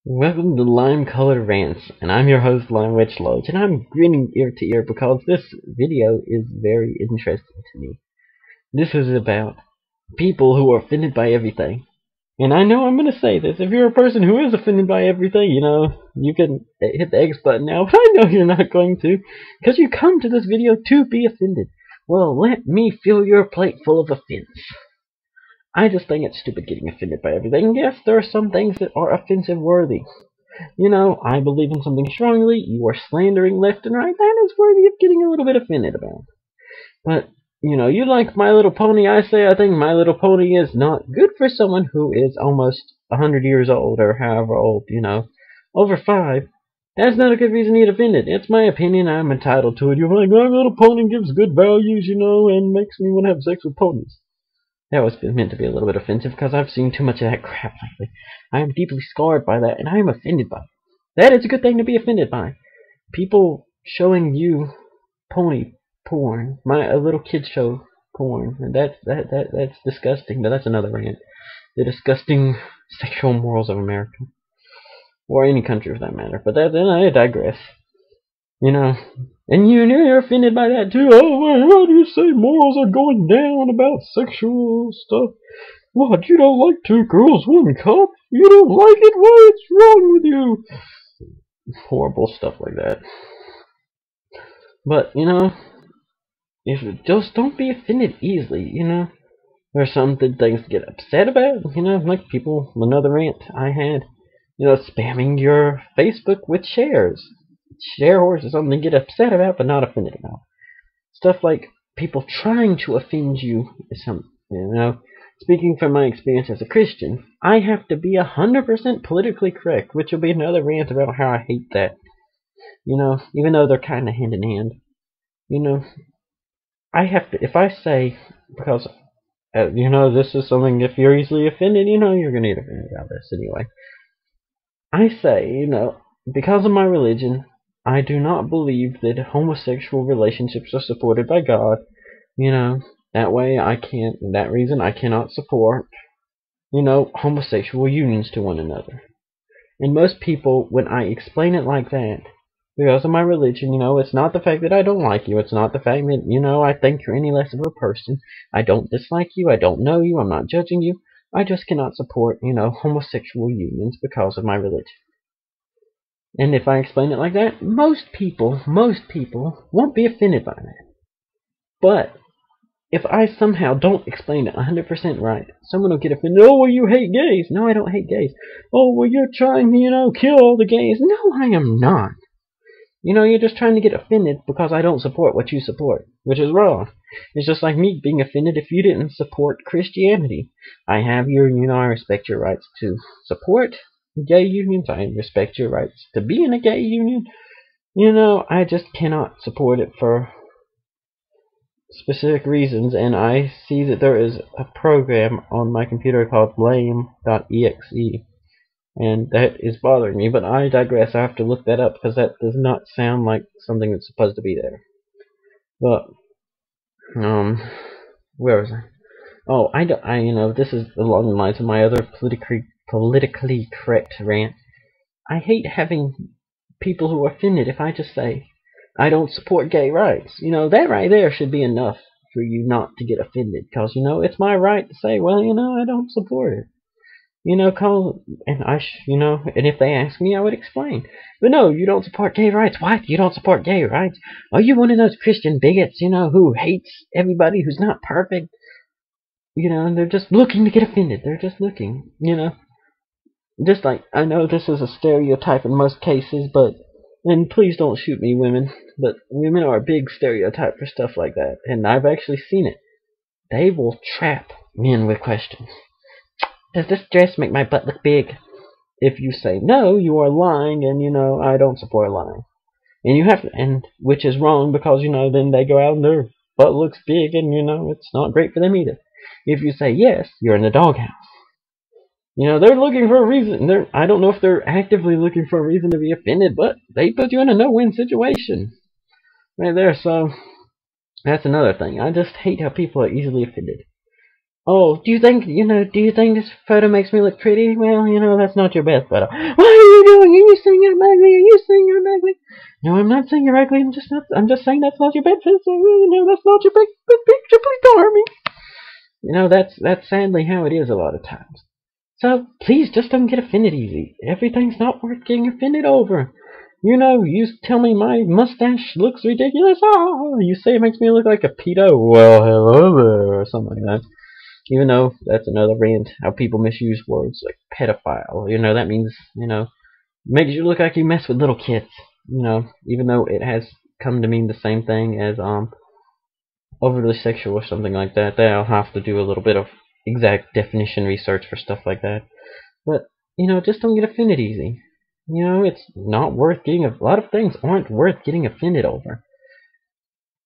Welcome to Colored Rants, and I'm your host, Lime Witch Loach, and I'm grinning ear to ear because this video is very interesting to me. This is about people who are offended by everything. And I know I'm going to say this, if you're a person who is offended by everything, you can hit the X button now, but I know you're not going to, because you come to this video to be offended. Well, let me fill your plate full of offense. I just think it's stupid getting offended by everything. Yes, there are some things that are offensive worthy. I believe in something strongly, you are slandering left and right, that is worthy of getting a little bit offended about. But, you like My Little Pony, I think My Little Pony is not good for someone who is almost 100 years old, or however old, over 5. That's not a good reason to get offended. It's my opinion, I'm entitled to it. You're like, My Little Pony gives good values, and makes me want to have sex with ponies. That was meant to be a little bit offensive because I've seen too much of that crap lately. I am deeply scarred by that, and I am offended by it. That is a good thing to be offended by. People showing you pony porn, a little kid show porn, and that's disgusting. But that's another rant. The disgusting sexual morals of America, or any country for that matter. But then I digress. And you're offended by that too. Oh, well, how do you say morals are going down about sexual stuff? What, you don't like 2 girls, 1 cup? You don't like it? What's wrong with you? Horrible stuff like that. But, if you just don't be offended easily, There's some things to get upset about, like people, another rant I had, spamming your Facebook with shares. Share horse is something to get upset about, but not offended about. Stuff like people trying to offend you is something, Speaking from my experience as a Christian, I have to be 100% politically correct, which will be another rant about how I hate that. Even though they're kind of hand in hand. I have to, if I say, because, this is something, if you're easily offended, you're going to get offended about this anyway. I say, because of my religion, I do not believe that homosexual relationships are supported by God. That way that reason I cannot support, homosexual unions to one another. And most people, when I explain it like that, because of my religion, it's not the fact that I don't like you, it's not the fact that, I think you're any less of a person, I don't dislike you, I don't know you, I'm not judging you, I just cannot support, homosexual unions because of my religion. And if I explain it like that, most people won't be offended by that. But if I somehow don't explain it 100% right, someone will get offended. Oh, well, you hate gays. No, I don't hate gays. Oh, well, you're trying to, kill all the gays. No, I am not. You're just trying to get offended because I don't support what you support, which is wrong. It's just like me being offended if you didn't support Christianity. I have I respect your rights to support gay unions. I respect your rights to be in a gay union. I just cannot support it for specific reasons, and I see that there is a program on my computer called blame.exe, and that is bothering me, but I digress. I have to look that up because that does not sound like something that's supposed to be there. But, where was I? Oh, this is along the lines of my other politically correct rant. I hate having people who are offended if I just say, I don't support gay rights. That right there should be enough for you not to get offended, because, it's my right to say, well, I don't support it. And and if they ask me, I would explain. But no, you don't support gay rights. What? You don't support gay rights? Are you one of those Christian bigots, who hates everybody who's not perfect? And they're just looking to get offended. They're just looking, Just like, I know this is a stereotype in most cases, and please don't shoot me, women, but women are a big stereotype for stuff like that, and I've actually seen it. They will trap men with questions. Does this dress make my butt look big? If you say no, you are lying, and I don't support lying. And you have to, and which is wrong because then they go out and their butt looks big, and it's not great for them either. If you say yes, you're in the doghouse. They're looking for a reason. I don't know if they're actively looking for a reason to be offended, but they put you in a no-win situation. Right there, so that's another thing. I just hate how people are easily offended. Oh, do you think this photo makes me look pretty? Well, that's not your best photo. What are you doing? Are you saying I'm ugly? Are you saying I'm ugly? No, I'm not saying you're ugly. I'm just saying that's not your best picture. That's not your best picture. Please don't hurt me. That's sadly how it is a lot of times. So please just don't get offended easy. Everything's not worth getting offended over. You tell me my mustache looks ridiculous. Oh, you say it makes me look like a pedo. Well, hello there, or something like that. Even though that's another rant, how people misuse words like pedophile. That means, makes you look like you mess with little kids. Even though it has come to mean the same thing as overly sexual or something like that. Then I'll have to do a little bit of exact definition research for stuff like that. But, just don't get offended easy. It's not worth getting a lot of things aren't worth getting offended over.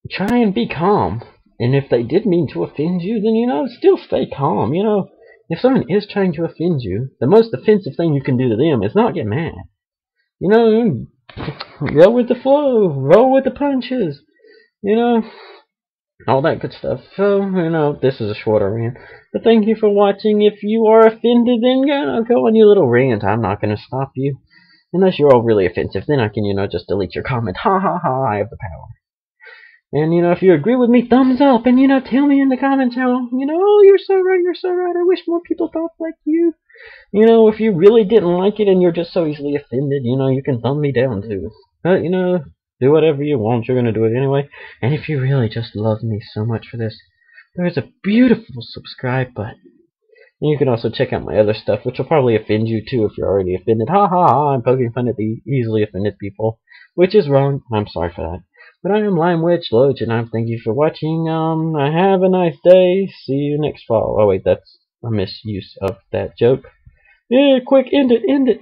Try and be calm. And if they did mean to offend you, then still stay calm. If someone is trying to offend you, the most offensive thing you can do to them is not get mad. You know, go with the flow, roll with the punches. You know, all that good stuff. So, this is a shorter rant. But thank you for watching. If you are offended, then go on your little rant. I'm not gonna stop you. Unless you're all really offensive, then I can, just delete your comment. Ha ha ha, I have the power. And, if you agree with me, thumbs up. And, tell me in the comments how, oh, you're so right, you're so right. I wish more people thought like you. If you really didn't like it and you're just so easily offended, you can thumb me down too. But, do whatever you want. You're going to do it anyway. And if you really just love me so much for this, there's a beautiful subscribe button. And you can also check out my other stuff, which will probably offend you too if you're already offended. Ha ha ha, I'm poking fun at the easily offended people, which is wrong. I'm sorry for that. But I am Lime Witch Loach, and I thank you for watching. Have a nice day. See you next fall. Oh wait, that's a misuse of that joke. Yeah, quick, end it, end it.